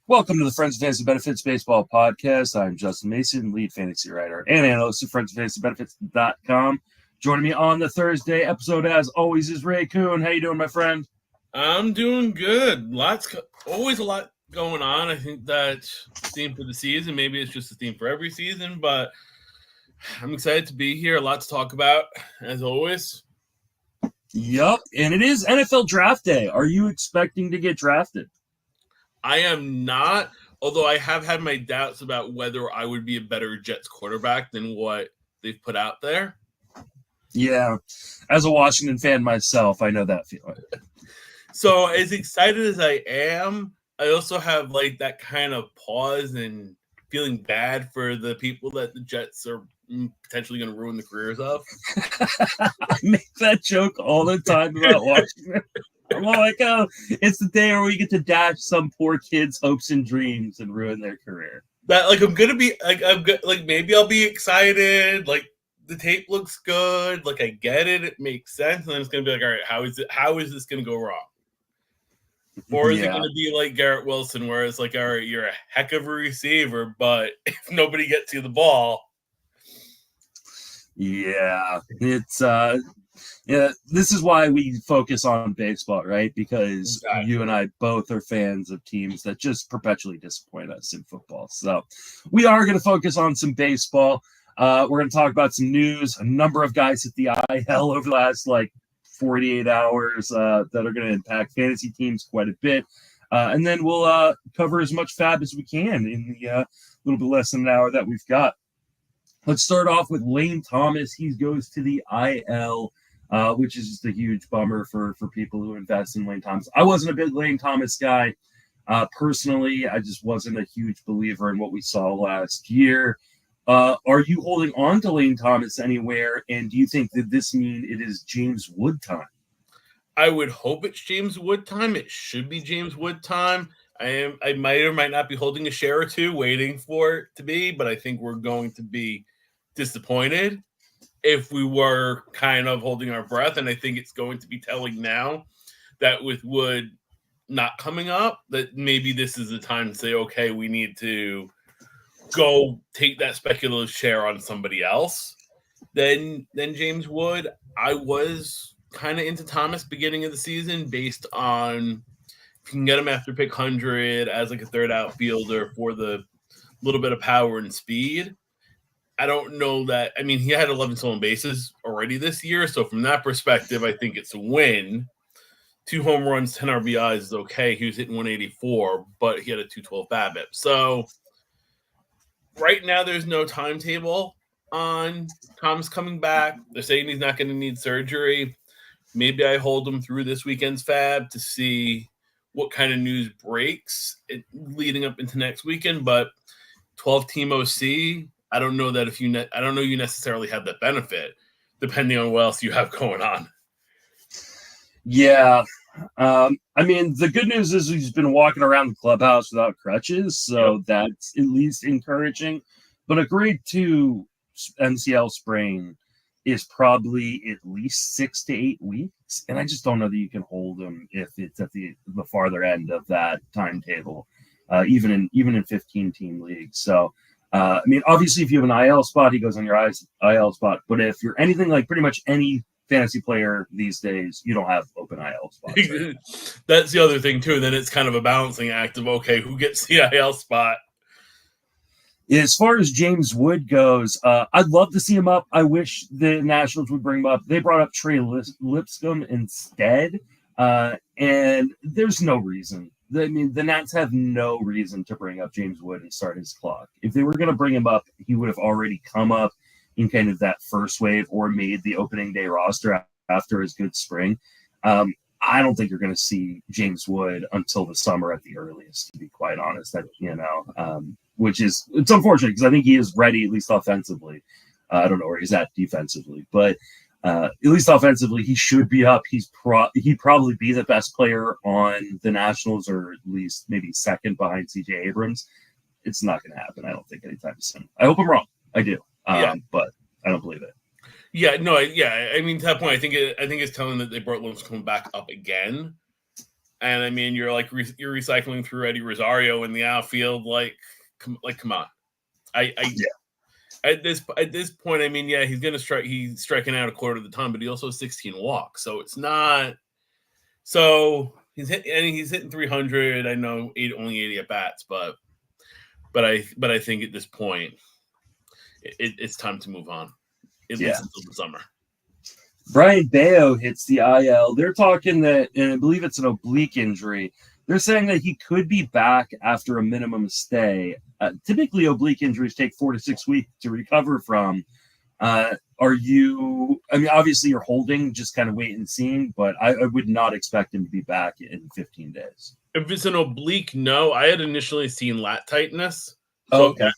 Welcome to the Friends of Fantasy Benefits Baseball Podcast. I'm Justin Mason, lead fantasy writer and analyst at friendsoffantasybenefits.com. Joining me on the Thursday episode, as always, is Ray Kuhn. How you doing, my friend? I'm doing good. Always a lot going on. I think that's the theme for the season. Maybe it's just a theme for every season, but I'm excited to be here. A lot to talk about, as always. Yup, and it is NFL Draft Day. Are you expecting to get drafted? I am not, although I have had my doubts about whether I would be a better Jets quarterback than what they've put out there. Yeah, as a Washington fan myself, I know that feeling. So as excited as I am, I also have like that kind of pause and feeling bad for the people that the Jets are potentially going to ruin the careers of. I make that joke all the time about Washington. I'm like, oh, it's the day where we get to dash some poor kid's hopes and dreams and ruin their career. That like I'm gonna be like maybe I'll be excited. Like the tape looks good. Like I get it. It makes sense. And then it's gonna be like, all right, how is this gonna go wrong? Or is it gonna be like Garrett Wilson, where it's like, all right, you're a heck of a receiver, but if nobody gets you the ball. Yeah, it's yeah, this is why we focus on baseball, right? Because you and I both are fans of teams that just perpetually disappoint us in football. So we are going to focus on some baseball. We're going to talk about some news, a number of guys at the IL over the last 48 hours that are going to impact fantasy teams quite a bit. And then we'll cover as much FAAB as we can in the little bit less than an hour that we've got. Let's start off with Lane Thomas. He goes to the IL. Which is just a huge bummer for people who invest in Lane Thomas. I wasn't a big Lane Thomas guy. Personally, I just wasn't a huge believer in what we saw last year. Are you holding on to Lane Thomas anywhere? And do you think that this means it is James Wood time? I would hope it's James Wood time. It should be James Wood time. I might or might not be holding a share or two, waiting for it to be, but I think we're going to be disappointed if we were kind of holding our breath. And I think it's going to be telling now that with Wood not coming up, that maybe this is the time to say, okay, we need to go take that speculative share on somebody else. Then James Wood. I was kind of into Thomas beginning of the season based on if you can get him after pick 100 as like a third outfielder for the little bit of power and speed. I don't know that. I mean, he had 11 stolen bases already this year. So from that perspective, I think it's a win. 2 home runs, 10 RBIs is okay. He was hitting 184, but he had a 212 BABIP. So right now there's no timetable on Tom's coming back. They're saying he's not going to need surgery. Maybe I hold him through this weekend's FAAB to see what kind of news breaks leading up into next weekend. But 12-team OC, I don't know that I don't know you necessarily have that benefit, depending on what else you have going on. Yeah. I mean, the good news is he's been walking around the clubhouse without crutches, so that's at least encouraging. But a grade 2 MCL sprain is probably at least 6 to 8 weeks, and I just don't know that you can hold him if it's at the farther end of that timetable, even in 15-team leagues. So. I mean, obviously, if you have an IL spot, he goes on your IL spot. But if you're anything like pretty much any fantasy player these days, you don't have open IL spots. Right? That's the other thing, too. Then it's kind of a balancing act of, okay, who gets the IL spot? As far as James Wood goes, I'd love to see him up. I wish the Nationals would bring him up. They brought up Trey Lipscomb instead, and there's no reason. I mean, the Nats have no reason to bring up James Wood and start his clock. If they were going to bring him up, he would have already come up in kind of that first wave or made the opening day roster after his good spring. I don't think you're going to see James Wood until the summer at the earliest, to be quite honest. Which is it's unfortunate because I think he is ready, at least offensively. I don't know where he's at defensively, but at least offensively, he should be up. He'd probably be the best player on the Nationals, or at least maybe second behind C.J. Abrams. It's not going to happen, I don't think, anytime soon. I hope I'm wrong. I do, but I don't believe it. Yeah, no, I mean, to that point, I think it's telling that they brought Lipscomb back up again. And I mean, you're like you're recycling through Eddie Rosario in the outfield. Like come on. At this point, I mean, yeah, he's gonna strike. He's striking out a quarter of the time, but he also has 16 walks, so it's not. So he's hitting 300. I know only 80 at bats, but I think at this point, it's time to move on, at least until the summer. Brayan Bello hits the IL. They're talking that, and I believe it's an oblique injury. They're saying that he could be back after a minimum stay. Typically, oblique injuries take 4 to 6 weeks to recover from. Are you? I mean, obviously, you're holding, just kind of wait and seeing, but I would not expect him to be back in 15 days. If it's an oblique, no. I had initially seen lat tightness. So, okay.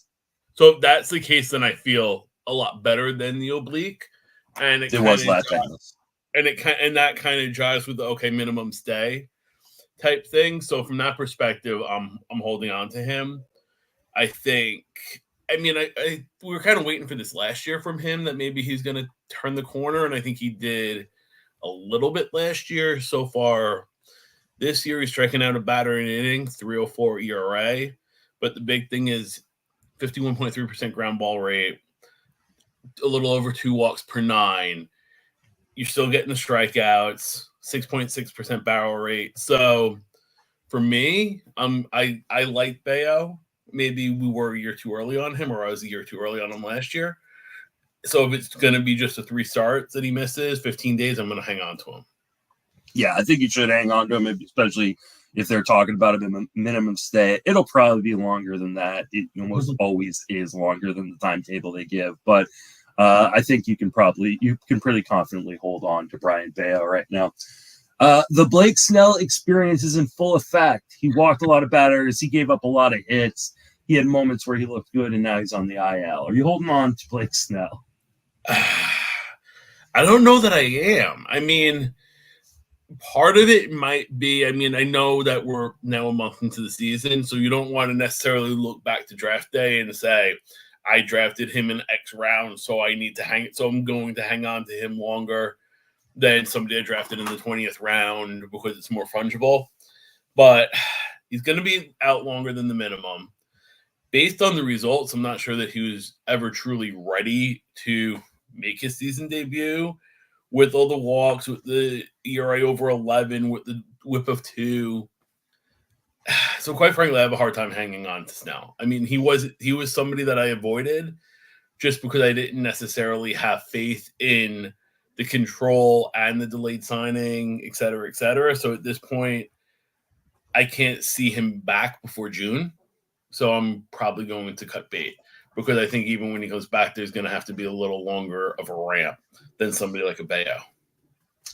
So if that's the case, then I feel a lot better than the oblique. And it was lat tightness. And that kind of jives with the minimum stay type thing. So from that perspective, I'm holding on to him. I think. I mean, we were kind of waiting for this last year from him, that maybe he's going to turn the corner, and I think he did a little bit last year. So far this year, he's striking out a batter in an inning, 3.04 ERA. But the big thing is 51.3% ground ball rate, a little over 2 walks per 9. You're still getting the strikeouts, 6.6% barrel rate. So for me, I like Bello. Maybe we were a year too early on him, or I was a year too early on him last year. So if it's going to be just a 3 starts that he misses, 15 days, I'm going to hang on to him. Yeah, I think you should hang on to him, especially if they're talking about a minimum stay. It'll probably be longer than that. It almost always is longer than the timetable they give. But I think you can pretty confidently hold on to Brayan Bello right now. The Blake Snell experience is in full effect. He walked a lot of batters. He gave up a lot of hits. He had moments where he looked good, and now he's on the IL. Are you holding on to Blake Snell? I don't know that I am. I mean, part of it might be, I mean, I know that we're now a month into the season, so you don't want to necessarily look back to draft day and say, I drafted him in X round, so I'm going to hang on to him longer than somebody I drafted in the 20th round because it's more fungible. But he's going to be out longer than the minimum. Based on the results, I'm not sure that he was ever truly ready to make his season debut with all the walks, with the ERA over 11, with the whip of 2. So quite frankly, I have a hard time hanging on to Snell. I mean, he was somebody that I avoided just because I didn't necessarily have faith in the control and the delayed signing, et cetera, et cetera. So at this point, I can't see him back before June. So I'm probably going to cut bait because I think even when he goes back, there's going to have to be a little longer of a ramp than somebody like a Bello.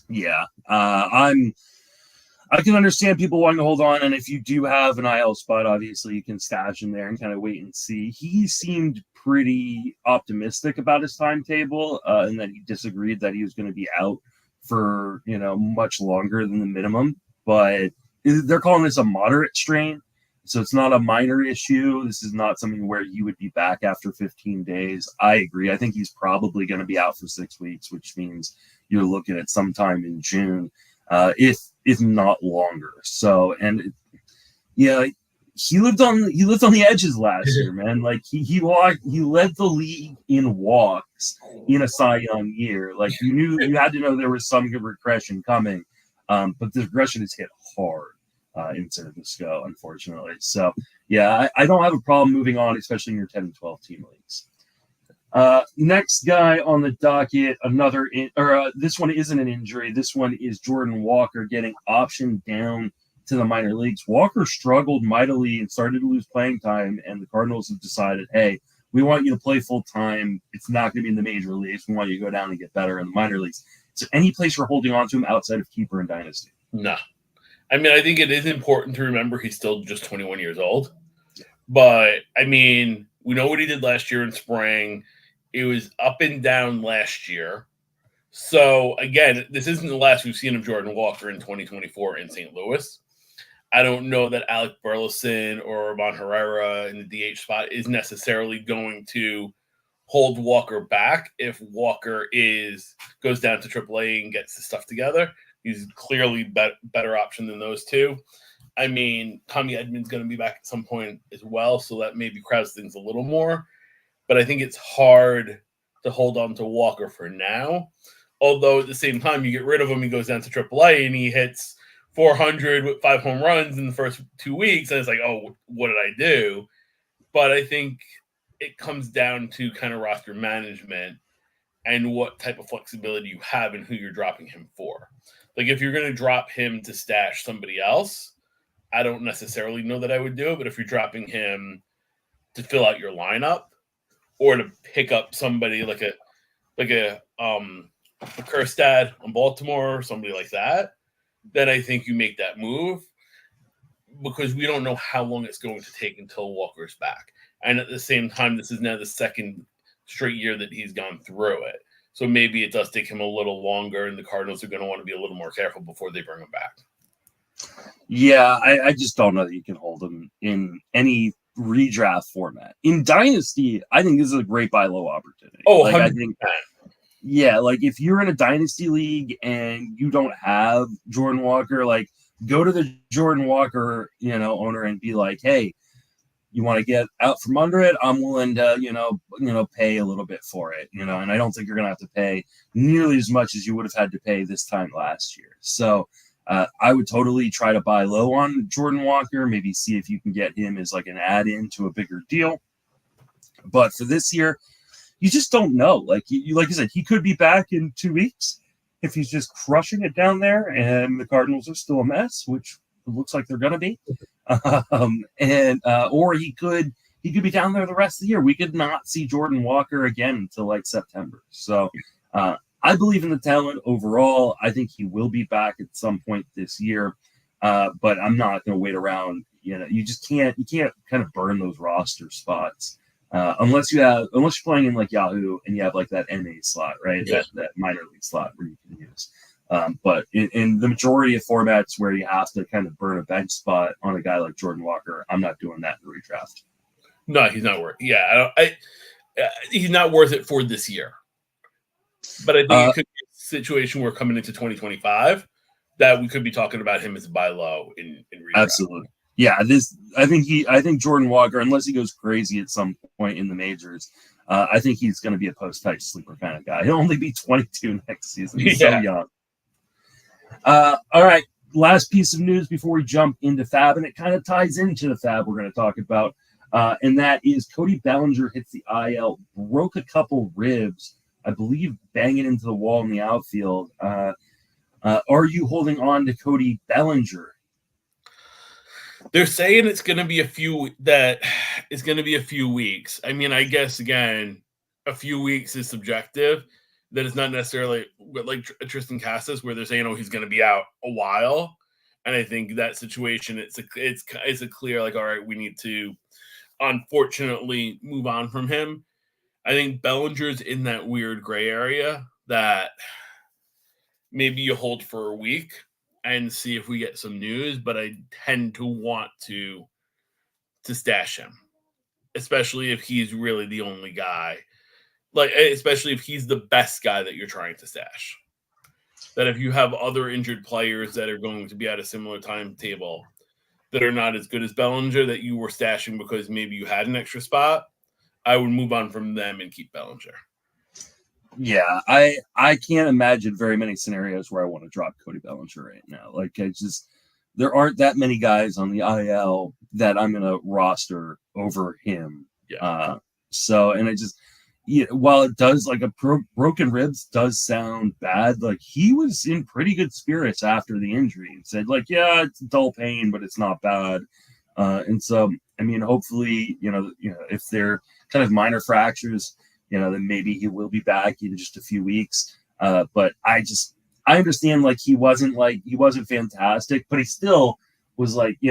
Yeah, I can understand people wanting to hold on, and if you do have an IL spot, obviously you can stash him there and kind of wait and see. He seemed pretty optimistic about his timetable, and that he disagreed that he was going to be out for much longer than the minimum. But they're calling this a moderate strain, so it's not a minor issue. This is not something where you would be back after 15 days. I agree. I think he's probably going to be out for 6 weeks, which means you're looking at sometime in June, if not longer. So, and yeah, he lived on the edges last year, man. Like he led the league in walks in a Cy Young year. Like you had to know there was some good regression coming, but the regression is hit hard in San Francisco, unfortunately. So yeah, I don't have a problem moving on, especially in your 10 and 12 team leagues. Next guy on the docket, this one isn't an injury. This one is Jordan Walker getting optioned down to the minor leagues. Walker struggled mightily and started to lose playing time, and the Cardinals have decided, hey, we want you to play full time. It's not going to be in the major leagues. We want you to go down and get better in the minor leagues. Is there any place we're holding on to him outside of keeper and dynasty? No. I mean, I think it is important to remember he's still just 21 years old. But, I mean, we know what he did last year in spring. It was up and down last year. So, again, this isn't the last we've seen of Jordan Walker in 2024 in St. Louis. I don't know that Alec Burleson or Ramon Herrera in the DH spot is necessarily going to hold Walker back if Walker goes down to AAA and gets his stuff together. He's clearly better option than those two. I mean, Tommy Edman's going to be back at some point as well, so that maybe crowds things a little more. But I think it's hard to hold on to Walker for now. Although at the same time, you get rid of him, he goes down to AAA, and he hits 400 with 5 home runs in the first 2 weeks. And it's like, oh, what did I do? But I think it comes down to kind of roster management and what type of flexibility you have and who you're dropping him for. Like, if you're going to drop him to stash somebody else, I don't necessarily know that I would do it. But if you're dropping him to fill out your lineup or to pick up somebody like a Kjerstad on Baltimore or somebody like that, then I think you make that move, because we don't know how long it's going to take until Walker's back. And at the same time, this is now the second straight year that he's gone through it. So maybe it does take him a little longer, and the Cardinals are going to want to be a little more careful before they bring him back. Yeah, I just don't know that you can hold him in any redraft format. In Dynasty, I think this is a great buy low opportunity. Oh, like, 100%. I think, yeah, like if you're in a Dynasty league and you don't have Jordan Walker, like go to the Jordan Walker, owner and be like, hey, you want to get out from under it? I'm willing to, pay a little bit for it, and I don't think you're going to have to pay nearly as much as you would have had to pay this time last year. So I would totally try to buy low on Jordan Walker, maybe see if you can get him as like an add-in to a bigger deal. But for this year, you just don't know. Like you said, he could be back in 2 weeks if he's just crushing it down there and the Cardinals are still a mess, which it looks like they're going to be. Or he could be down there the rest of the year. We could not see Jordan Walker again until like September. So I believe in the talent overall. I think he will be back at some point this year, but I'm not going to wait around. You just can't kind of burn those roster spots unless you're playing in like Yahoo and you have like that NA slot, right? Yeah. That minor league slot where you can use. But in the majority of formats where you have to kind of burn a bench spot on a guy like Jordan Walker, I'm not doing that in the redraft. No, he's not worth it. Yeah, he's not worth it for this year. But I think it could be a situation where coming into 2025 that we could be talking about him as a buy low in redraft. Absolutely. Yeah, I think Jordan Walker, unless he goes crazy at some point in the majors, I think he's going to be a post-type sleeper kind of guy. He'll only be 22 next season. He's so young. All right, last piece of news before we jump into FAAB, and it kind of ties into the FAAB we're going to talk about, and that is Cody Bellinger hits the IL, broke a couple ribs, I believe, banging into the wall in the outfield. Are you holding on to Cody Bellinger? They're saying it's going to be a few weeks. I mean, I guess, again, a few weeks is subjective. That it's not necessarily like Tristan Casas, where they're saying, oh, he's going to be out a while. And I think that situation, it's a clear, like, all right, we need to, unfortunately, move on from him. I think Bellinger's in that weird gray area that maybe you hold for a week and see if we get some news, but I tend to want to stash him, especially if he's really the only guy. Like, especially if he's the best guy that you're trying to stash. That if you have other injured players that are going to be at a similar timetable that are not as good as Bellinger that you were stashing because maybe you had an extra spot, I would move on from them and keep Bellinger. Yeah, I can't imagine very many scenarios where I want to drop Cody Bellinger right now. Like, there aren't that many guys on the IL that I'm going to roster over him. Yeah. While it does, like, broken ribs does sound bad, like, he was in pretty good spirits after the injury and said, like, yeah, it's dull pain, but it's not bad. And so, I mean, hopefully, if they're kind of minor fractures, then maybe he will be back in just a few weeks. But I understand, like, he wasn't fantastic, but he still was like, he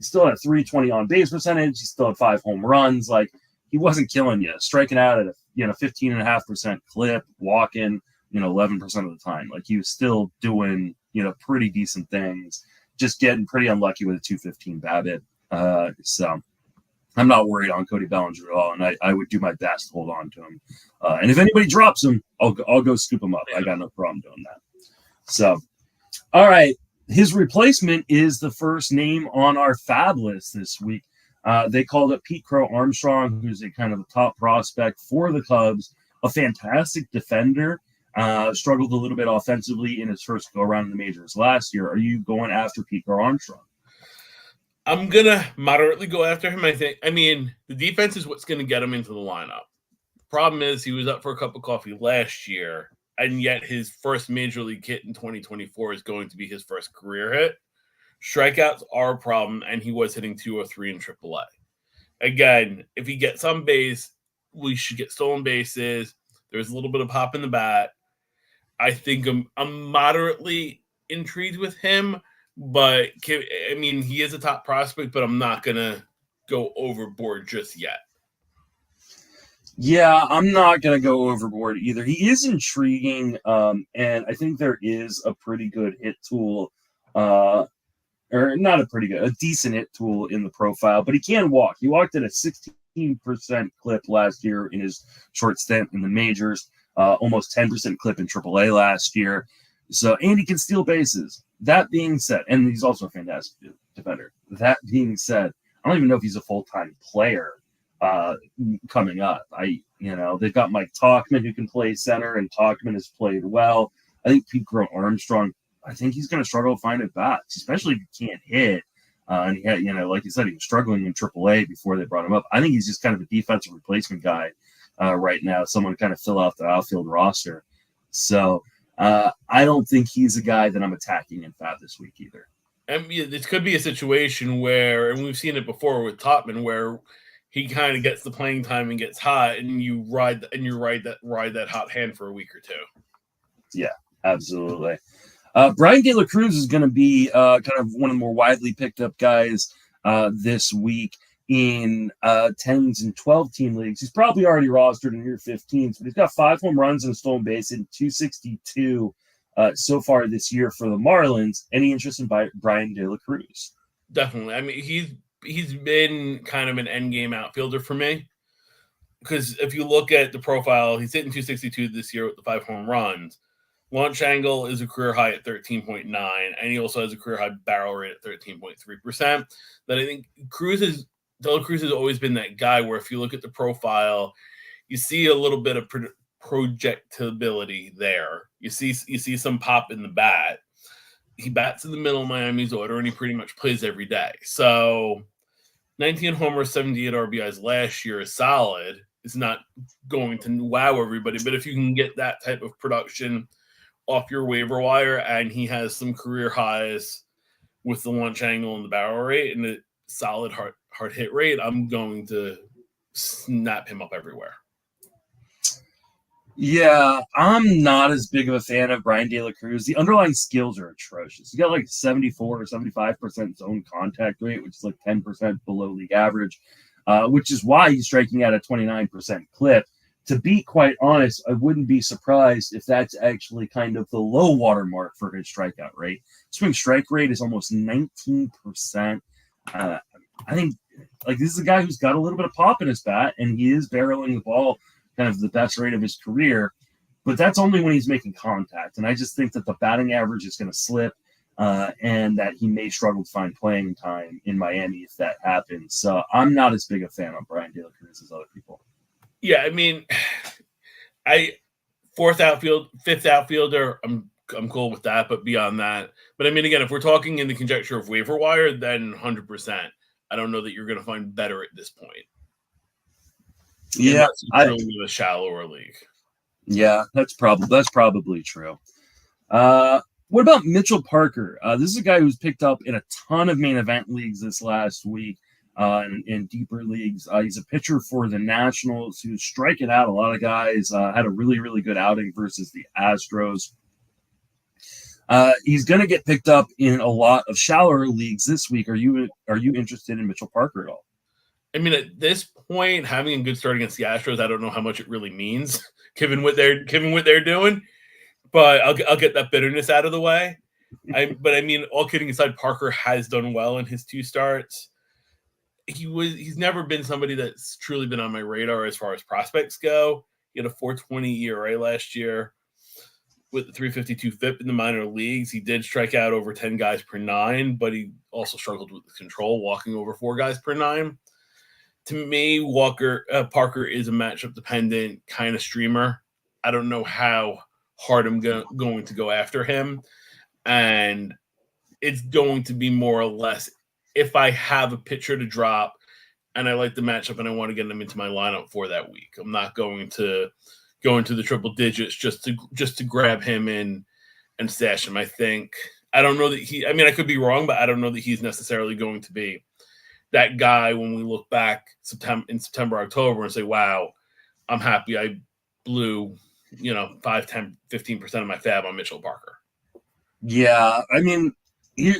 still had 320 on base percentage. He still had 5 home runs. Like, he wasn't killing you, striking out at a 15.5% clip, walking 11% of the time. Like, he was still doing pretty decent things, just getting pretty unlucky with a 215 BABIP. So I'm not worried on Cody Bellinger at all, and I would do my best to hold on to him. And if anybody drops him, I'll go scoop him up. I got no problem doing that. So, All right. His replacement is the first name on our FAAB list this week. They called it Pete Crow Armstrong, who's a kind of a top prospect for the Cubs, a fantastic defender. Struggled a little bit offensively in his first go-around in the majors last year. Are you going after Pete Crow Armstrong? I'm going to moderately go after him, I think. I mean, the defense is what's going to get him into the lineup. Problem is, he was up for a cup of coffee last year, and yet his first major league hit in 2024 is going to be his first career hit. Strikeouts are a problem, and he was hitting 203 in AAA. Again, if he gets on base, we should get stolen bases. There's a little bit of pop in the bat. I think I'm moderately intrigued with him, but I mean, he is a top prospect, but I'm not going to go overboard just yet. Yeah, I'm not going to go overboard either. He is intriguing, and I think there is a pretty good hit tool, or not a decent hit tool in the profile, but he can walk. He walked at a 16% clip last year in his short stint in the majors, almost 10% clip in AAA last year. So, and he can steal bases. That being said, and he's also a fantastic defender. That being said, I don't even know if he's a full-time player coming up. They've got Mike Tauchman who can play center, and Tauchman has played well. I think Pete Crow Armstrong, I think he's going to struggle to find at bats, especially if he can't hit. And he had, like you said, he was struggling in AAA before they brought him up. I think he's just kind of a defensive replacement guy right now, someone to kind of fill out the outfield roster. So I don't think he's a guy that I'm attacking in FAAB this week either. I mean, this could be a situation where, and we've seen it before with Topman, where he kind of gets the playing time and gets hot, and you ride that hot hand for a week or two. Yeah, absolutely. Bryan De La Cruz is going to be kind of one of the more widely picked up guys this week in 10s and 12 team leagues. He's probably already rostered in your 15s, but he's got 5 home runs and a stolen base in 262 so far this year for the Marlins. Any interest in Bryan De La Cruz? Definitely. I mean, he's been kind of an end game outfielder for me, because if you look at the profile, he's hitting 262 this year with the 5 home runs. Launch angle is a career high at 13.9, and he also has a career high barrel rate at 13.3%. That I think De La Cruz has always been that guy where if you look at the profile, you see a little bit of projectability there. You see some pop in the bat. He bats in the middle of Miami's order, and he pretty much plays every day. So 19 homers, 78 RBIs last year is solid. It's not going to wow everybody, but if you can get that type of production off your waiver wire, and he has some career highs with the launch angle and the barrel rate and a solid hard hit rate, I'm going to snap him up everywhere. Yeah, I'm not as big of a fan of Bryan De La Cruz. The underlying skills are atrocious. He's got like 74 or 75% zone contact rate, which is like 10% below league average, which is why he's striking at a 29% clip. To be quite honest, I wouldn't be surprised if that's actually kind of the low water mark for his strikeout rate. Swing strike rate is almost 19%. I think like this is a guy who's got a little bit of pop in his bat, and he is barreling the ball kind of the best rate of his career, but that's only when he's making contact. And I just think that the batting average is going to slip, and that he may struggle to find playing time in Miami if that happens. So I'm not as big a fan of Bryan De La Cruz as other people. Yeah, I mean, fifth outfielder, I'm cool with that, but beyond that, but I mean, again, if we're talking in the conjecture of waiver wire, then 100%. I don't know that you're going to find better at this point. Yeah, really in a shallower league. Yeah, that's probably true. What about Mitchell Parker? This is a guy who's picked up in a ton of main event leagues this last week, in deeper leagues. He's a pitcher for the Nationals who's striking out a lot of guys. Had a really, really good outing versus the Astros. He's going to get picked up in a lot of shallower leagues this week. Are you interested in Mitchell Parker at all? I mean, at this point, having a good start against the Astros, I don't know how much it really means, given what they're doing. But I'll get that bitterness out of the way. But I mean, all kidding aside, Parker has done well in his 2 starts. He's never been somebody that's truly been on my radar as far as prospects go. He had a 4.20 ERA last year. with the 352 FIP in the minor leagues. He did strike out over 10 guys per 9, but he also struggled with the control, walking over 4 guys per 9. To me, Parker is a matchup-dependent kind of streamer. I don't know how hard I'm going to go after him. And it's going to be more or less if I have a pitcher to drop and I like the matchup and I want to get them into my lineup for that week. I'm not going to go into the triple digits just to grab him in and stash him. I don't know that I could be wrong, but I don't know that he's necessarily going to be that guy when we look back in September, October and say, wow, I'm happy I blew, 5, 10, 15% of my FAAB on Mitchell Parker. Yeah, I mean,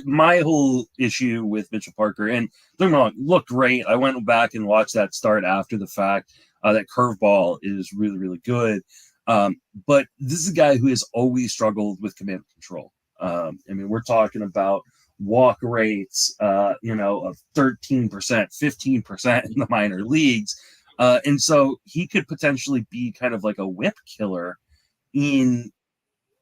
my whole issue with Mitchell Parker, and don't get me wrong, looked great. I went back and watched that start after the fact. That curveball is really, really good. But this is a guy who has always struggled with command control. We're talking about walk rates, of 13%, 15% in the minor leagues. And so he could potentially be kind of like a whip killer in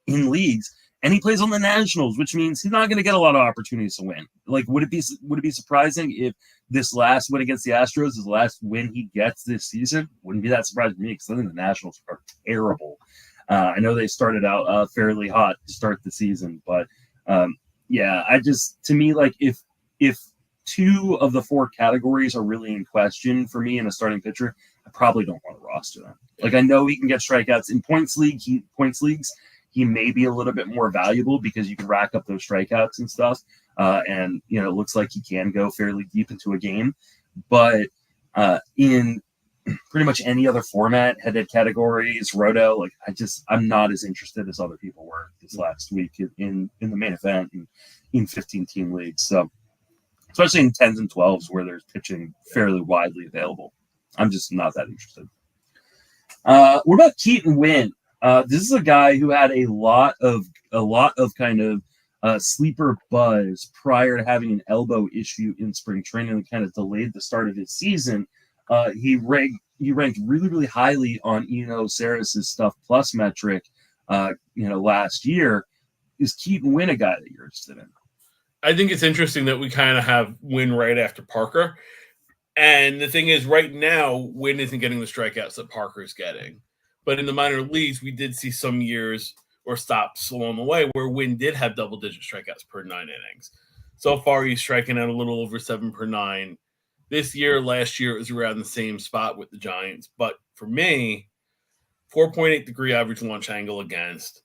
leagues. And he plays on the Nationals, which means he's not going to get a lot of opportunities to win. Like, would it be surprising if this last win against the Astros is the last win he gets this season? Wouldn't be that surprising to me because I think the Nationals are terrible. I know they started out fairly hot to start the season, but to me, like if 2 of the 4 categories are really in question for me in a starting pitcher, I probably don't want to roster them. Like, I know he can get strikeouts in points leagues. He may be a little bit more valuable because you can rack up those strikeouts and stuff. And it looks like he can go fairly deep into a game. But in pretty much any other format, head-to-head categories, roto, like I'm not as interested as other people were this last week in the main event and in 15-team leagues. So especially in 10s and 12s where there's pitching fairly widely available, I'm just not that interested. What about Keaton Winn? This is a guy who had a lot of kind of sleeper buzz prior to having an elbow issue in spring training and kind of delayed the start of his season. He ranked really, really highly on Suarez's Stuff Plus metric, last year. Is Keaton Winn a guy that you're interested in? I think it's interesting that we kind of have Winn right after Parker. And the thing is, right now, Winn isn't getting the strikeouts that Parker's getting. But in the minor leagues, we did see some years or stops along the way where Winn did have double-digit strikeouts per 9 innings. So far, he's striking out a little over 7 per 9. Last year, it was around the same spot with the Giants. But for me, 4.8 degree average launch angle against,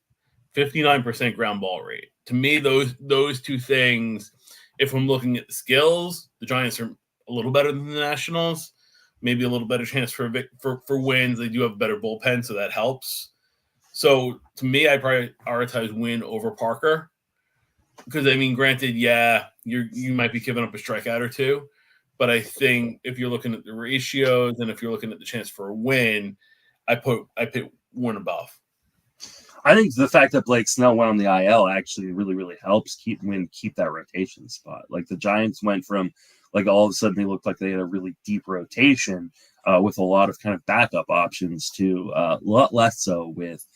59% ground ball rate. To me, those 2 things, if I'm looking at the skills, the Giants are a little better than the Nationals. Maybe a little better chance for wins. They do have a better bullpen, so that helps. So to me, I prioritize Winn over Parker because granted, you might be giving up a strikeout or 2, but I think if you're looking at the ratios and if you're looking at the chance for a win, I pick Winn above. I think the fact that Blake Snell went on the IL actually really, really helps Winn keep that rotation spot. Like the Giants went from all of a sudden they looked like they had a really deep rotation with a lot of kind of backup options to a lot less so with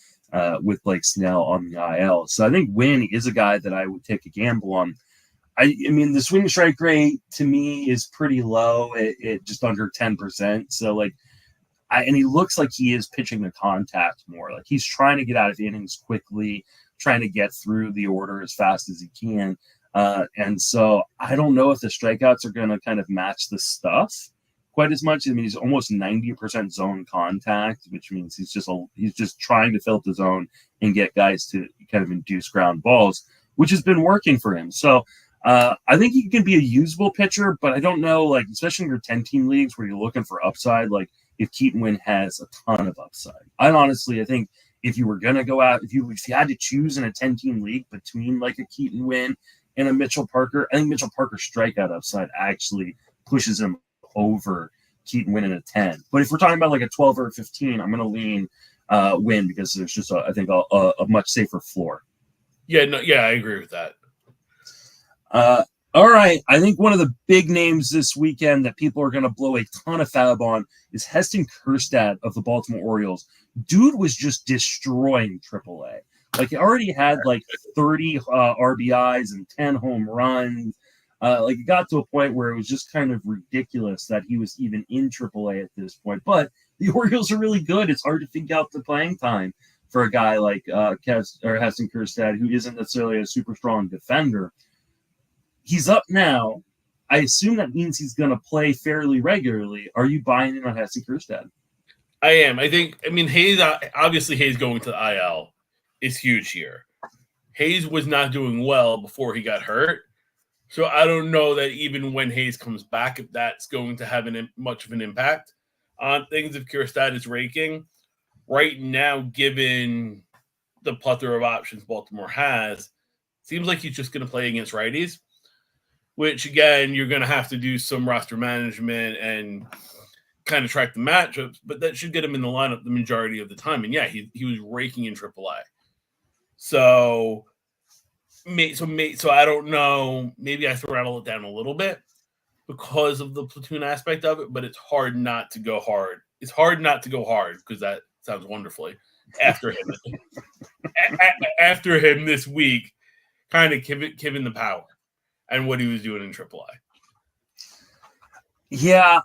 Blake Snell on the IL. So I think Winn is a guy that I would take a gamble on. The swing strike rate to me is pretty low at just under 10%. So and he looks like he is pitching the contact more. Like he's trying to get out of innings quickly, trying to get through the order as fast as he can. And so I don't know if the strikeouts are going to kind of match the stuff quite as much. He's almost 90% zone contact, which means he's just trying to fill the zone and get guys to kind of induce ground balls, which has been working for him. So I think he can be a usable pitcher, but I don't know, especially in your 10-team leagues where you're looking for upside, if Keaton Winn has a ton of upside. I think if you were going to go out, if you had to choose in a 10-team league between a Keaton Winn and a Mitchell Parker, I think Mitchell Parker's strikeout upside actually pushes him over Keaton Winn in a 10. But if we're talking about a 12 or a 15, I'm going to lean Winn because there's just, I think, a much safer floor. I agree with that. All right. I think one of the big names this weekend that people are going to blow a ton of FAAB on is Heston Kjerstad of the Baltimore Orioles. Dude was just destroying AAA. Like he already had like 30 RBIs and 10 home runs. Like it got to a point where it was just kind of ridiculous that he was even in AAA at this point. But the Orioles are really good. It's hard to figure out the playing time for a guy like Heston Kjerstad, who isn't necessarily a super strong defender. He's up now. I assume that means he's going to play fairly regularly. Are you buying in on Heston Kjerstad? I am. Hayes, obviously Hayes going to the IL is huge here. Hayes was not doing well before he got hurt. So I don't know that even when Hayes comes back, if that's going to have much of an impact on things if Kjerstad is raking. Right now, given the plethora of options Baltimore has, seems like he's just going to play against righties, which, again, you're going to have to do some roster management and kind of track the matchups, but that should get him in the lineup the majority of the time. And, yeah, he was raking in AAA. So I don't know. Maybe I throttle it down a little bit because of the platoon aspect of it, but it's hard not to go hard. It's hard not to go hard because that sounds wonderfully after him. After him this week, kind of given the power and what he was doing in AAA. Yeah,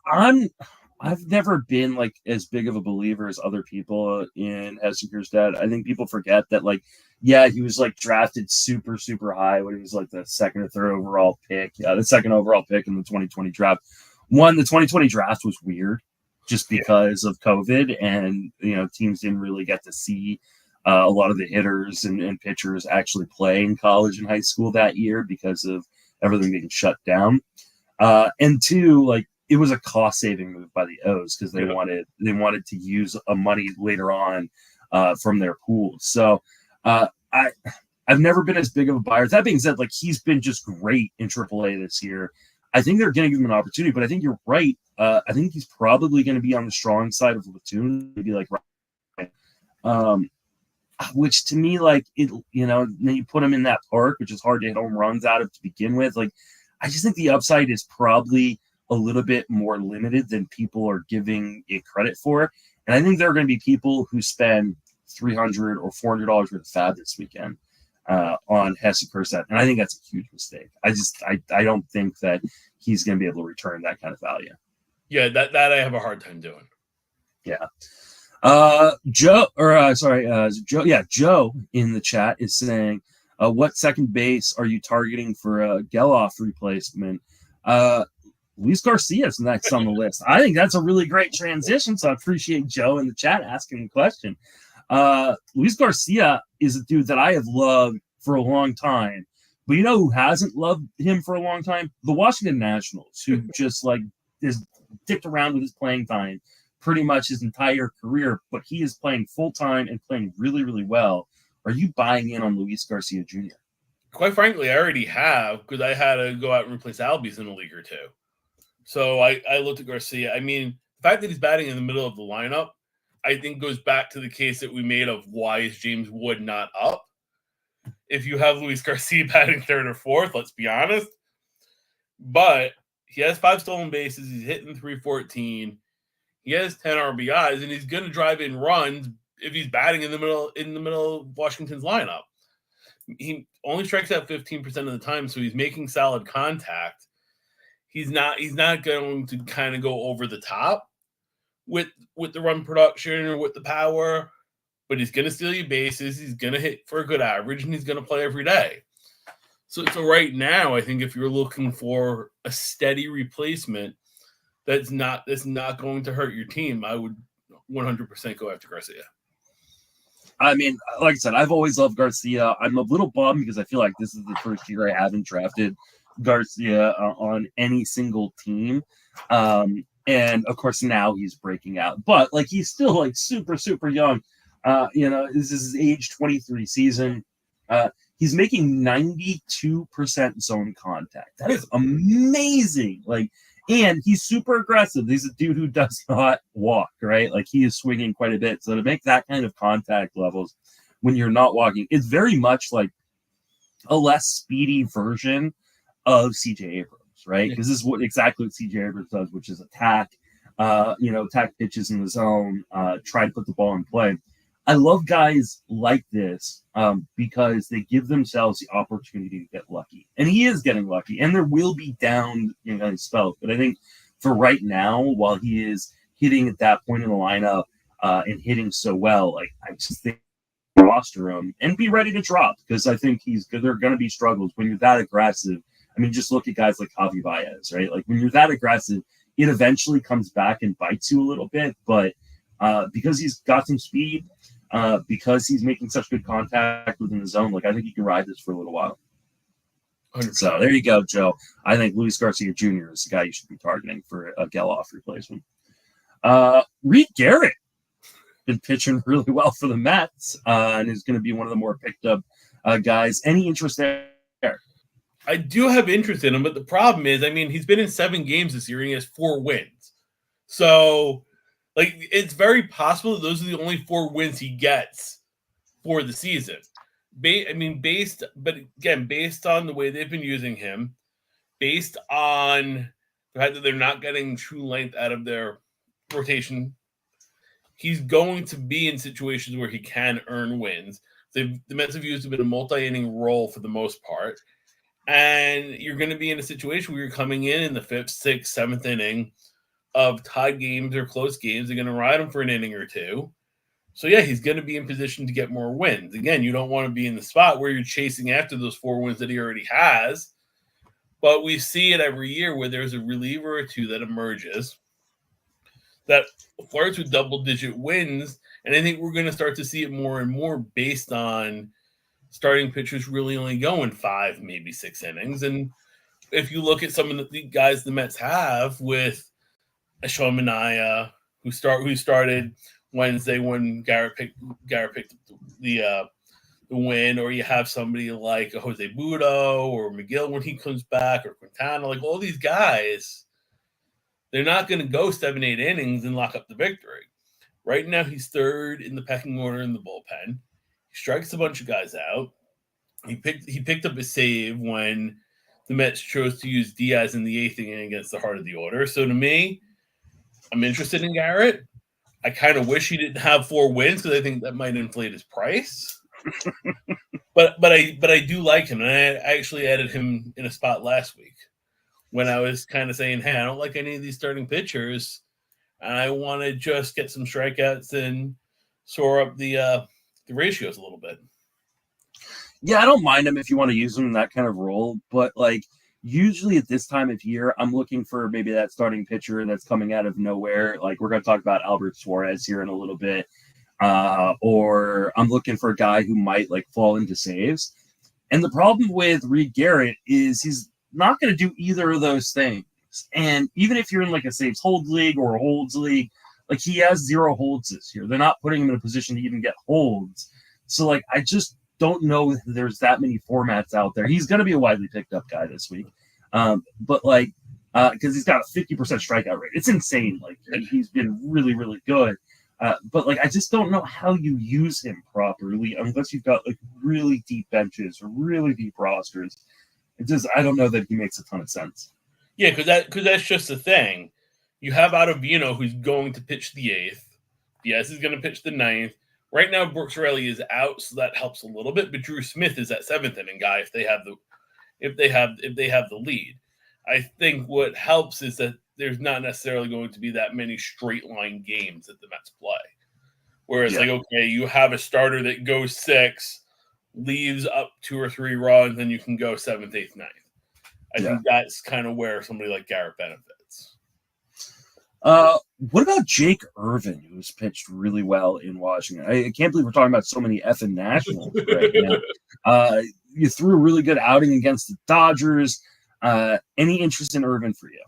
I've never been like as big of a believer as other people in Heston Kjerstad. I think people forget that, like, yeah, he was like drafted super, super high when he was like the second or third overall pick. The second overall pick in the 2020 draft. The 2020 draft was weird just because of COVID, and teams didn't really get to see a lot of the hitters and pitchers actually play in college and high school that year because of everything being shut down. And two, like, it was a cost-saving move by the O's because they wanted to use money later on from their pool. So I've never been as big of a buyer. That being said, like, he's been just great in AAA this year. I think they're going to give him an opportunity, but I think you're right. I think he's probably going to be on the strong side of the platoon, maybe like which to me, like, it, then you put him in that park, which is hard to hit home runs out of to begin with. Like, I just think the upside is probably a little bit more limited than people are giving it credit for. And I think there are going to be people who spend $300 or $400 worth of FAAB this weekend on Heston Kjerstad. And I think that's a huge mistake. I don't think that he's going to be able to return that kind of value. Yeah, that I have a hard time doing. Yeah. Joe in the chat is saying, what second base are you targeting for a Geloff replacement? Luis Garcia is next on the list. I think that's a really great transition, so I appreciate Joe in the chat asking the question. Luis Garcia is a dude that I have loved for a long time, but you know who hasn't loved him for a long time? The Washington Nationals, who just like is dicked around with his playing time pretty much his entire career, but he is playing full-time and playing really, really well. Are you buying in on Luis Garcia Jr.? Quite frankly, I already have, because I had to go out and replace Albies in a league or two. So I looked at Garcia. I mean, the fact that he's batting in the middle of the lineup, I think goes back to the case that we made of why is James Wood not up? If you have Luis Garcia batting third or fourth, let's be honest. But he has 5 stolen bases. He's hitting .314. He has 10 RBIs, and he's going to drive in runs if he's batting in the middle of Washington's lineup. He only strikes out 15% of the time, so he's making solid contact. He's not going to kind of go over the top with the run production or with the power, but he's going to steal you bases. He's going to hit for a good average, and he's going to play every day. So right now, I think if you're looking for a steady replacement that's not going to hurt your team, I would 100% go after Garcia. I mean, like I said, I've always loved Garcia. I'm a little bummed because I feel like this is the first year I haven't drafted Garcia on any single team. And of course now he's breaking out, but like he's still like super, super young. This is his age 23 season. He's making 92% zone contact. That is amazing. Like, and he's super aggressive. He's a dude who does not walk, right? Like he is swinging quite a bit. So to make that kind of contact levels when you're not walking, it's very much like a less speedy version of CJ Abrams, right? Because this is exactly what CJ Abrams does, which is attack pitches in the zone, try to put the ball in play. I love guys like this because they give themselves the opportunity to get lucky. And he is getting lucky. And there will be down spells. But I think for right now, while he is hitting at that point in the lineup and hitting so well, like I just think roster him and be ready to drop because I think there are going to be struggles when you're that aggressive. I mean, just look at guys like Javi Baez, right? Like when you're that aggressive, it eventually comes back and bites you a little bit. But because he's got some speed, because he's making such good contact within the zone, like I think he can ride this for a little while. 100%. So there you go, Joe. I think Luis Garcia Jr. is the guy you should be targeting for a Geloff replacement. Reed Garrett been pitching really well for the Mets and is going to be one of the more picked up guys. Any interest there? I do have interest in him, but the problem is, I mean, he's been in 7 games this year and he has 4 wins. So, like, it's very possible that those are the only 4 wins he gets for the season. Based on the way they've been using him, based on the fact that they're not getting true length out of their rotation, he's going to be in situations where he can earn wins. The Mets have used him in a multi-inning role for the most part. And you're going to be in a situation where you're coming in the 5th, 6th, 7th inning of tied games or close games. They're going to ride him for an inning or 2. So, yeah, he's going to be in position to get more wins. Again, you don't want to be in the spot where you're chasing after those 4 wins that he already has. But we see it every year where there's a reliever or 2 that emerges that flirts with double-digit wins. And I think we're going to start to see it more and more based on starting pitchers really only going 5, maybe 6 innings. And if you look at some of the guys the Mets have with Sean Manaea, who started Wednesday when Garrett picked the win, or you have somebody like a Jose Budo or McGill when he comes back, or Quintana, like all these guys, they're not going to go 7, 8 innings and lock up the victory. Right now, he's 3rd in the pecking order in the bullpen. He strikes a bunch of guys out. He picked up a save when the Mets chose to use Diaz in the 8th inning against the heart of the order. So to me, I'm interested in Garrett. I kind of wish he didn't have 4 wins because I think that might inflate his price. but I do like him, and I actually added him in a spot last week when I was kind of saying, hey, I don't like any of these starting pitchers, and I want to just get some strikeouts and soar up the ratios a little bit. Yeah, I don't mind him if you want to use him in that kind of role, but like usually at this time of year, I'm looking for maybe that starting pitcher that's coming out of nowhere. Like we're going to talk about Albert Suarez here in a little bit, or I'm looking for a guy who might like fall into saves. And the problem with Reed Garrett is he's not going to do either of those things. And even if you're in like a saves hold league or a holds league, like he has 0 holds this year. They're not putting him in a position to even get holds. So like I just don't know if there's that many formats out there. He's going to be a widely picked up guy this week. But like, because he's got a 50% strikeout rate. It's insane. Like he's been really, really good. But like, I just don't know how you use him properly unless you've got like really deep benches or really deep rosters. I don't know that he makes a ton of sense. Yeah, because that's just the thing. You have Ottavino who's going to pitch the 8th. Yes, he's going to pitch the 9th. Right now, Brooks Raley is out, so that helps a little bit. But Drew Smith is that 7th inning guy if they have the lead. I think what helps is that there's not necessarily going to be that many straight line games that the Mets play. Whereas, like, okay, you have a starter that goes 6, leaves up 2 or 3 runs, then you can go 7th, 8th, 9th. I think that's kind of where somebody like Garrett benefits. What about Jake Irvin, who's pitched really well in Washington? I can't believe we're talking about so many effing Nationals right now. You threw a really good outing against the Dodgers. Any interest in Irvin for you?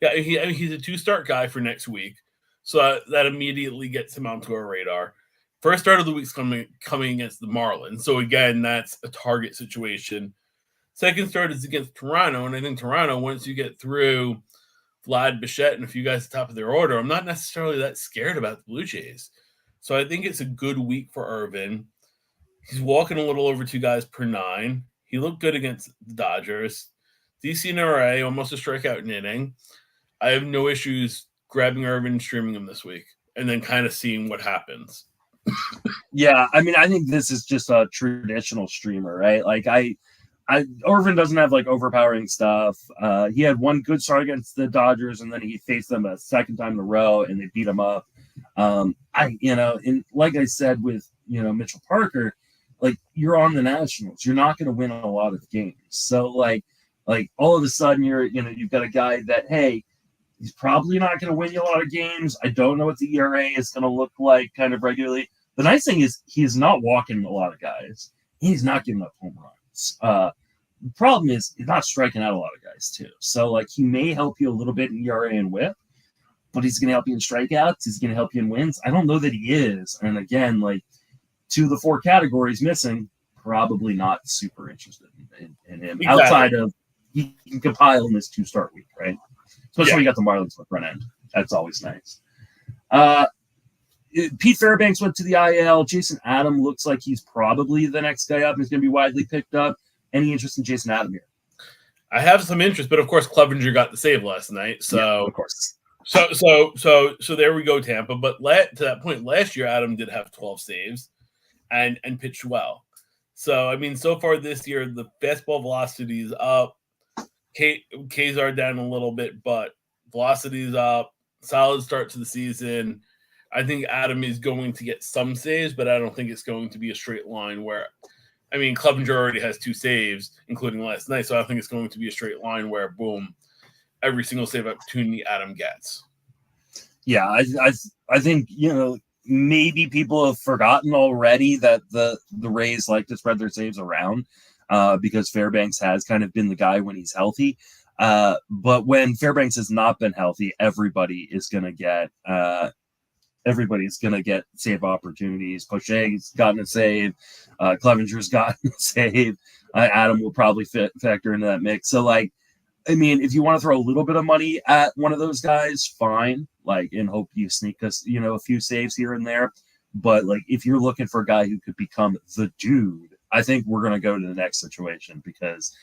Yeah, he's a 2-start guy for next week, so that immediately gets him onto our radar. First start of the week's coming against the Marlins, so again, that's a target situation. Second start is against Toronto, and I think Toronto, once you get through Vlad, Bichette, and a few guys at the top of their order, I'm not necessarily that scared about the Blue Jays. So I think it's a good week for Irvin. He's walking a little over 2 guys per 9. He looked good against the Dodgers. DCNRA, almost a strikeout an inning. I have no issues grabbing Irvin and streaming him this week and then kind of seeing what happens. Yeah, I mean, I think this is just a traditional streamer, right? Like Irvin doesn't have like overpowering stuff. He had one good start against the Dodgers, and then he faced them a second time in a row, and they beat him up. And like I said with Mitchell Parker, like you're on the Nationals, you're not going to win a lot of games. So like all of a sudden you've got a guy that he's probably not going to win you a lot of games. I don't know what the ERA is going to look like kind of regularly. The nice thing is he is not walking a lot of guys. He's not giving up home runs. The problem is he's not striking out a lot of guys too. So like he may help you a little bit in ERA and WHIP, but he's going to help you in strikeouts. He's going to help you in wins. I don't know that he is. And again, like 2 of the 4 categories missing, probably not super interested in him. Exactly. Outside of he can compile in this 2-start week, right? Especially when you got the Marlins on the front end. That's always nice. Pete Fairbanks went to the IL. Jason Adam looks like he's probably the next guy up. He's going to be widely picked up. Any interest in Jason Adam here? I have some interest, but of course Clevenger got the save last night. So yeah, of course. So there we go, Tampa. But to that point, last year Adam did have 12 saves and pitched well. So I mean, so far this year the fastball velocity is up. Ks are down a little bit, but velocity is up. Solid start to the season. I think Adam is going to get some saves, but I don't think it's going to be a straight line where, I mean, Clevenger already has 2 saves, including last night. So I think it's going to be a straight line where, boom, every single save opportunity Adam gets. Yeah, I think, maybe people have forgotten already that the Rays like to spread their saves around because Fairbanks has kind of been the guy when he's healthy. But when Fairbanks has not been healthy, everybody's going to get save opportunities. Poche's gotten a save. Clevenger's gotten a save. Adam will probably factor into that mix. So, like, I mean, if you want to throw a little bit of money at one of those guys, fine. Like, and hope you sneak us, a few saves here and there. But, like, if you're looking for a guy who could become the dude, I think we're going to go to the next situation because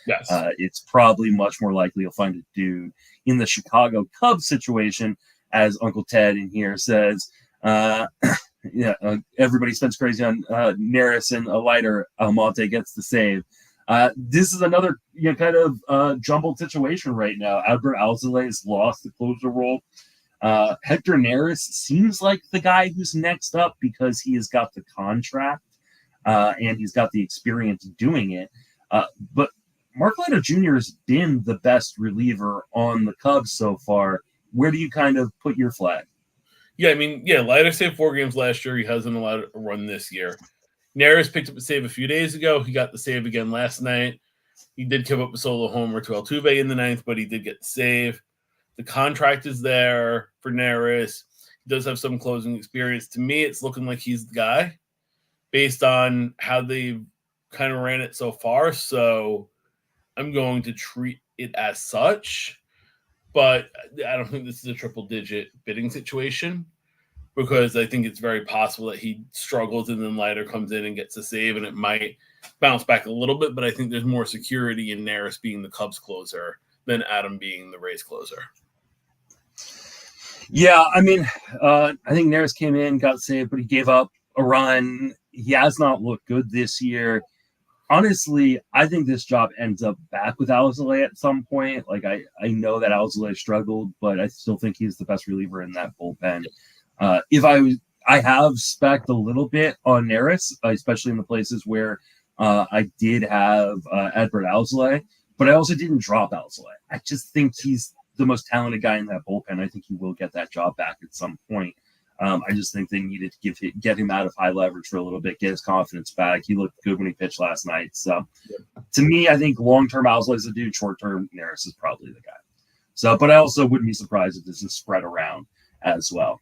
it's probably much more likely you'll find a dude in the Chicago Cubs situation, as Uncle Ted in here says. Everybody spends crazy on Neris and a Leiter. Almonte gets the save. This is another kind of jumbled situation right now. Albert Alzolay has lost the closer role. Hector Neris seems like the guy who's next up because he has got the contract and he's got the experience doing it. But Mark Leiter Jr. has been the best reliever on the Cubs so far. Where do you kind of put your flag? Yeah, I mean, Leiter saved 4 games last year. He hasn't allowed a run this year. Neris picked up a save a few days ago. He got the save again last night. He did give up a solo homer to Altuve in the 9th, but he did get the save. The contract is there for Neris. He does have some closing experience. To me, it's looking like he's the guy based on how they've kind of ran it so far. So I'm going to treat it as such. But I don't think this is a triple-digit bidding situation because I think it's very possible that he struggles and then Leiter comes in and gets a save, and it might bounce back a little bit. But I think there's more security in Neris being the Cubs closer than Adam being the Rays closer. Yeah, I mean, I think Neris came in, got saved, but he gave up a run. He has not looked good this year. Honestly, I think this job ends up back with Alzolay at some point. Like, I know that Alzolay struggled, but I still think he's the best reliever in that bullpen. I have spec'd a little bit on Neris, especially in the places where I did have Edward Alzolay, but I also didn't drop Alzolay. I just think he's the most talented guy in that bullpen. I think he will get that job back at some point. I just think they needed to get him out of high leverage for a little bit, get his confidence back. He looked good when he pitched last night. So, to me, I think long-term Alzolay is a dude. Short-term Neris is probably the guy. So, but I also wouldn't be surprised if this is spread around as well.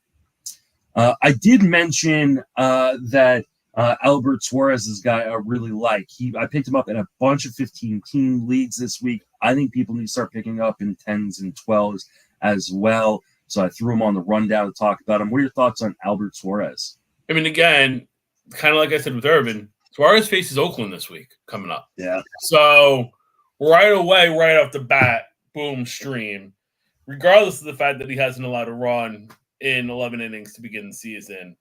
I did mention that Albert Suarez is a guy I really like. I picked him up in a bunch of 15-team leagues this week. I think people need to start picking up in 10s and 12s as well. So I threw him on the rundown to talk about him. What are your thoughts on Albert Suarez? I mean, again, kind of like I said with Irvin, Suarez faces Oakland this week coming up. Yeah. So right away, right off the bat, boom, stream. Regardless of the fact that he hasn't allowed a run in 11 innings to begin the season,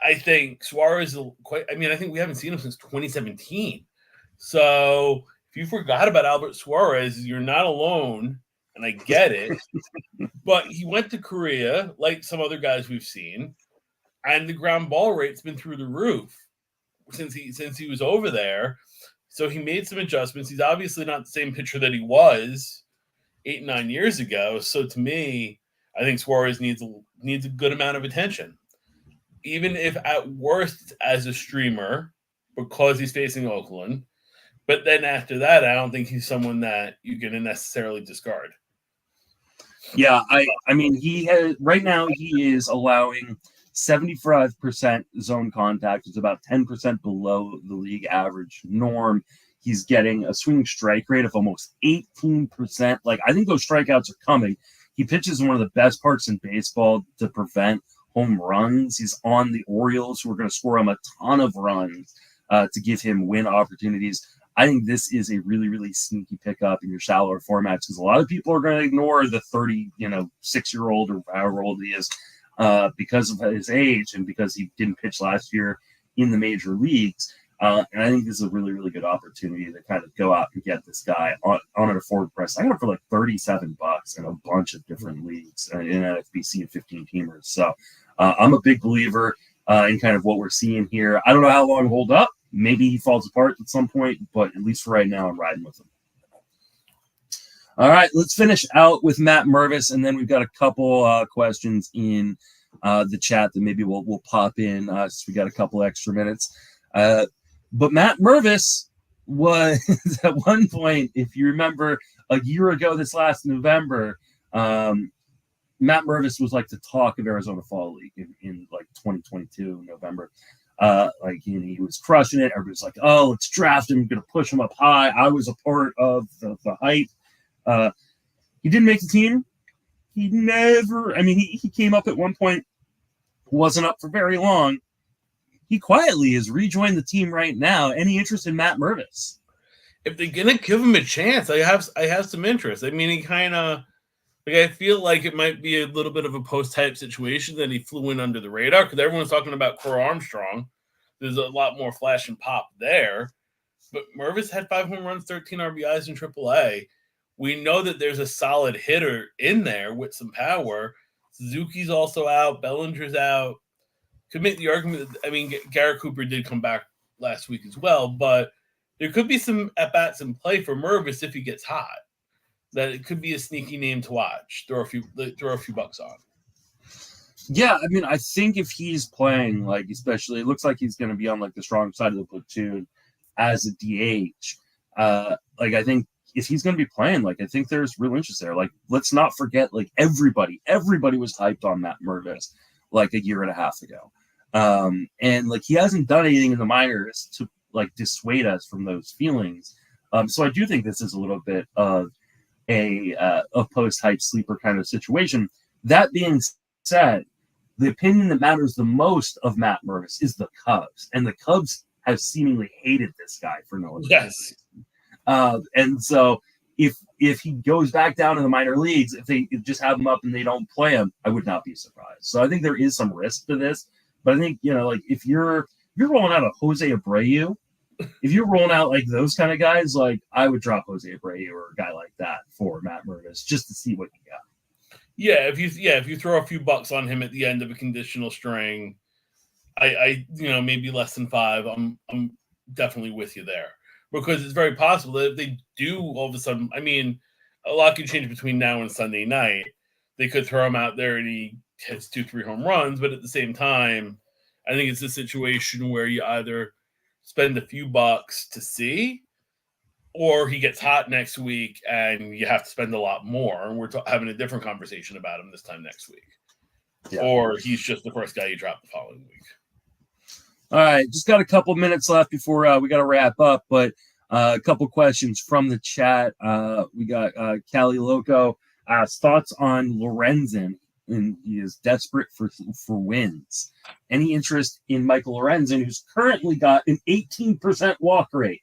I think Suarez is quite. I mean, I think we haven't seen him since 2017. So if you forgot about Albert Suarez, you're not alone, and I get it. But he went to Korea, like some other guys we've seen, and the ground ball rate's been through the roof since he was over there. So he made some adjustments. He's obviously not the same pitcher that he was 8-9 years ago. So to me, I think Suarez needs a good amount of attention, even if at worst as a streamer because he's facing Oakland. But then after that, I don't think he's someone that you're going to necessarily discard. Yeah, I mean, right now he is allowing 75% zone contact. It's about 10% below the league average norm. He's getting a swinging strike rate of almost 18%. Like, I think those strikeouts are coming. He pitches in one of the best parks in baseball to prevent home runs. He's on the Orioles, who are going to score him a ton of runs to give him win opportunities. I think this is a really, really sneaky pickup in your shallower formats because a lot of people are going to ignore the 6-year-old or however old he is because of his age and because he didn't pitch last year in the major leagues. And I think this is a really, really good opportunity to kind of go out and get this guy on an afford price. I got it for like $37 in a bunch of different leagues in NFBC and 15-teamers. So I'm a big believer in kind of what we're seeing here. I don't know how long he'll hold up. Maybe he falls apart at some point, but at least for right now, I'm riding with him. All right, let's finish out with Matt Mervis, and then we've got a couple questions in the chat that maybe we'll pop in since we got a couple extra minutes. But Matt Mervis was at one point, if you remember, a year ago this last November, Matt Mervis was like the talk of Arizona Fall League in like 2022 November. He was crushing it. Everybody's like, "Oh, let's draft him. Going to push him up high." I was a part of the hype. He didn't make the team. He never. I mean, he came up at one point, wasn't up for very long. He quietly has rejoined the team right now. Any interest in Matt Mervis? If they're gonna give him a chance, I have some interest. I mean, he kind of. Like, I feel like it might be a little bit of a post-type situation that he flew in under the radar because everyone's talking about Armstrong. There's a lot more flash and pop there. But Mervis had 5 home runs, 13 RBIs in AAA. We know that there's a solid hitter in there with some power. Suzuki's also out. Bellinger's out. Could make the argument that, I mean, Garrett Cooper did come back last week as well, but there could be some at-bats in play for Mervis if he gets hot. That it could be a sneaky name to watch. Throw a few bucks on. Yeah, I mean, I think if he's playing, like, especially, it looks like he's going to be on like the strong side of the platoon as a DH. I think if he's going to be playing, like, I think there's real interest there. Like, let's not forget, like, everybody was hyped on Matt Mervis like a year and a half ago, and like he hasn't done anything in the minors to like dissuade us from those feelings. So I do think this is a little bit of a post-hype sleeper kind of situation. That being said, the opinion that matters the most of Matt Mervis is the Cubs, and the Cubs have seemingly hated this guy for no other reason. And so if he goes back down to the minor leagues, if they just have him up and they don't play him, I would not be surprised. So I think there is some risk to this, but I think, like if you're rolling out a Jose Abreu, if you're rolling out like those kind of guys, like I would drop Jose Abreu or a guy like that for Matt Mervis just to see what you got. Yeah, if you throw a few bucks on him at the end of a conditional string, I maybe less than 5, I'm definitely with you there. Because it's very possible that if they do all of a sudden, I mean, a lot could change between now and Sunday night. They could throw him out there and he hits 2-3 home runs, but at the same time, I think it's a situation where you either spend a few bucks to see, or he gets hot next week and you have to spend a lot more. And we're having a different conversation about him this time next week. Yeah. Or he's just the first guy you drop the following week. All right, just got a couple minutes left before we got to wrap up, but a couple questions from the chat. We got Cali Loco. Thoughts on Lorenzen, and he is desperate for wins. Any interest in Michael Lorenzen, who's currently got an 18% walk rate?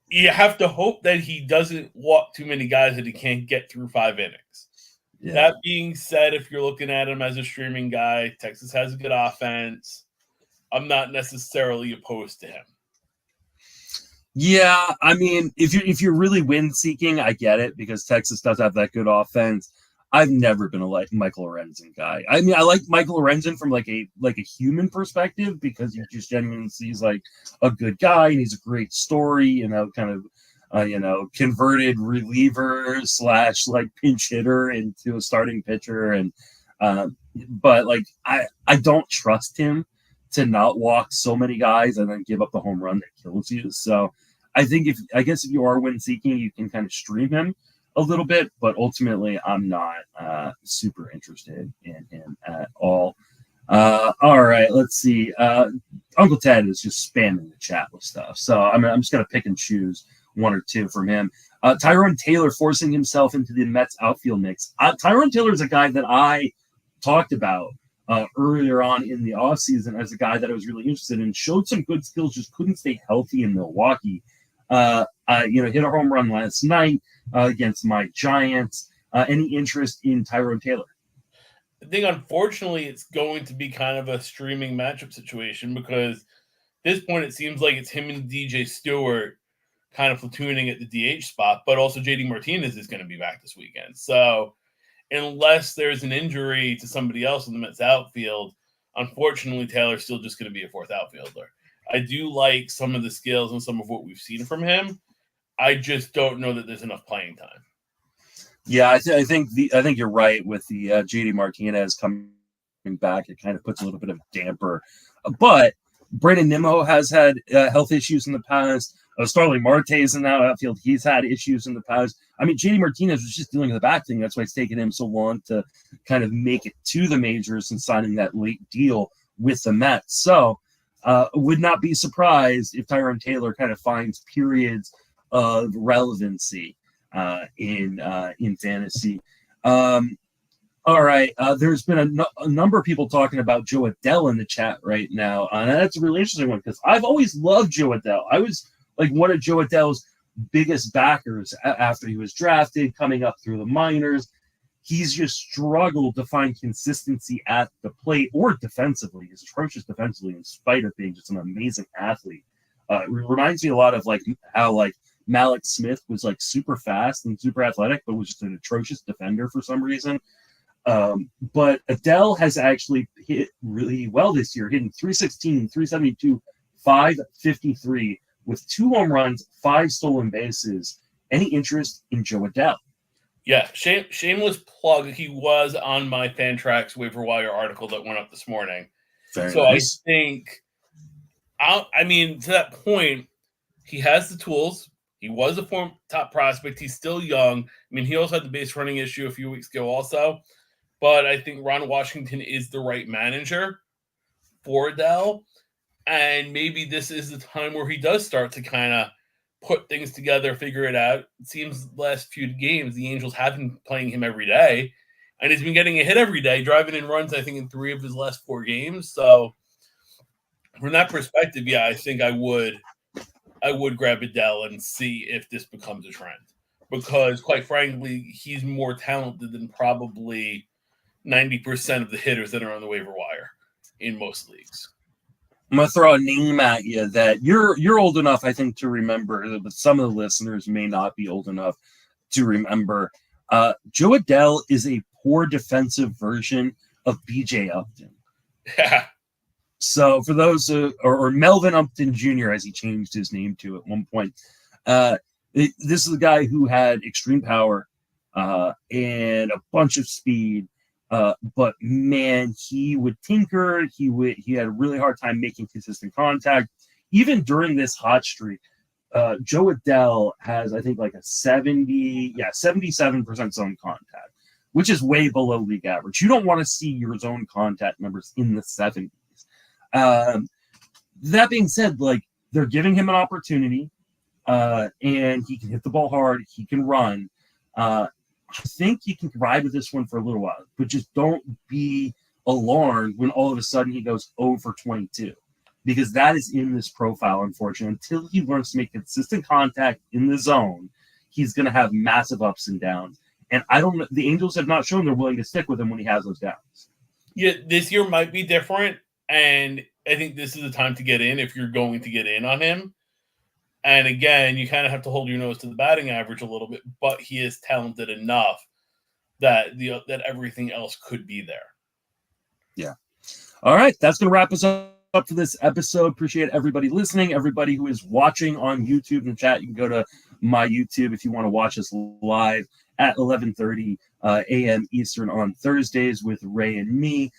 You have to hope that he doesn't walk too many guys that he can't get through 5 innings. Yeah. That being said, if you're looking at him as a streaming guy, Texas has a good offense. I'm not necessarily opposed to him. Yeah, I mean, if you're really win seeking, I get it because Texas does have that good offense. I've never been a Michael Lorenzen guy. I mean, I like Michael Lorenzen from like a human perspective because he just genuinely sees like a good guy and he's a great story, kind of converted reliever / like pinch hitter into a starting pitcher. And but like I don't trust him to not walk so many guys and then give up the home run that kills you. So I think if you are win seeking, you can kind of stream him a little bit, but ultimately I'm not super interested in him at all. All right, let's see. Uncle Ted is just spamming the chat with stuff, so I'm just gonna pick and choose one or two from him. Tyrone Taylor forcing himself into the Mets outfield mix. Tyrone Taylor is a guy that I talked about earlier on in the offseason as a guy that I was really interested in. Showed some good skills, just couldn't stay healthy in Milwaukee. Hit a home run last night against my Giants. Any interest in Tyrone Taylor? I think, unfortunately, it's going to be kind of a streaming matchup situation because at this point it seems like it's him and DJ Stewart kind of platooning at the DH spot, but also JD Martinez is going to be back this weekend. So unless there's an injury to somebody else in the Mets outfield, unfortunately, Taylor's still just going to be a fourth outfielder. I do like some of the skills and some of what we've seen from him. I just don't know that there's enough playing time. Yeah, I think you're right with the JD Martinez coming back. It kind of puts a little bit of damper. But Brandon Nimmo has had health issues in the past. Starling Marte's in that outfield. He's had issues in the past. I mean, JD Martinez was just dealing with the back thing. That's why it's taken him so long to kind of make it to the majors and signing that late deal with the Mets. So would not be surprised if Tyrone Taylor kind of finds periods of relevancy in fantasy. All right. There's been a number of people talking about Joe Adell in the chat right now. And that's a really interesting one because I've always loved Joe Adell. I was like one of Joe Adell's biggest backers after he was drafted, coming up through the minors. He's just struggled to find consistency at the plate or defensively. He's atrocious defensively in spite of being just an amazing athlete. It reminds me a lot of like how like Malik Smith was like super fast and super athletic, but was just an atrocious defender for some reason. But Adell has actually hit really well this year, hitting 316, 372, 553 with 2 home runs, 5 stolen bases. Any interest in Joe Adell? Yeah, shameless plug. He was on my Fantrax waiver wire article that went up this morning. Very nice. I think, to that point, he has the tools. He was a former top prospect. He's still young. I mean, he also had the base running issue a few weeks ago also. But I think Ron Washington is the right manager for Adell. And maybe this is the time where he does start to kind of put things together, figure it out. It seems the last few games, the Angels have been playing him every day. And he's been getting a hit every day, driving in runs, I think, in 3 of his last 4 games. So from that perspective, yeah, I think I would grab Adell and see if this becomes a trend. Because, quite frankly, he's more talented than probably 90% of the hitters that are on the waiver wire in most leagues. I'm going to throw a name at you that you're old enough, I think, to remember, but some of the listeners may not be old enough to remember. Joe Adell is a poor defensive version of B.J. Upton. Yeah. So for those, or Melvin Upton Jr., as he changed his name to at one point, this is a guy who had extreme power and a bunch of speed. But man, he would tinker. He had a really hard time making consistent contact. Even during this hot streak, Joe Adell has, I think, like a 77% zone contact, which is way below league average. You don't want to see your zone contact numbers in the 70s. That being said, like they're giving him an opportunity, and he can hit the ball hard. He can run. I think you can ride with this one for a little while, but just don't be alarmed when all of a sudden he goes 0 for 22, because that is in this profile, unfortunately. Until he learns to make consistent contact in the zone, he's going to have massive ups and downs. And the Angels have not shown they're willing to stick with him when he has those downs. Yeah, this year might be different, and I think this is the time to get in if you're going to get in on him. And again, you kind of have to hold your nose to the batting average a little bit, but he is talented enough that everything else could be there. Yeah. All right, that's going to wrap us up for this episode. Appreciate everybody listening, everybody who is watching on YouTube and chat. You can go to my YouTube if you want to watch us live at 11:30 a.m. Eastern on Thursdays with Ray and me.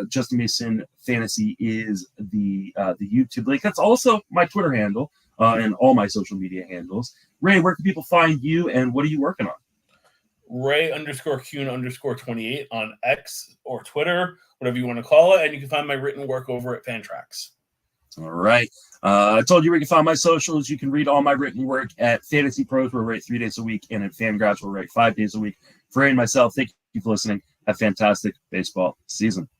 Justin Mason Fantasy is the YouTube link. That's also my Twitter handle and all my social media handles. Ray, where can people find you, and what are you working on? Ray_Kuhn_28 on X or Twitter, whatever you want to call it. And you can find my written work over at Fantrax. All right. I told you where you can find my socials. You can read all my written work at Fantasy Pros, where I write 3 days a week, and at Fangraphs, where I write 5 days a week. For Ray and myself, thank you for listening. Have a fantastic baseball season.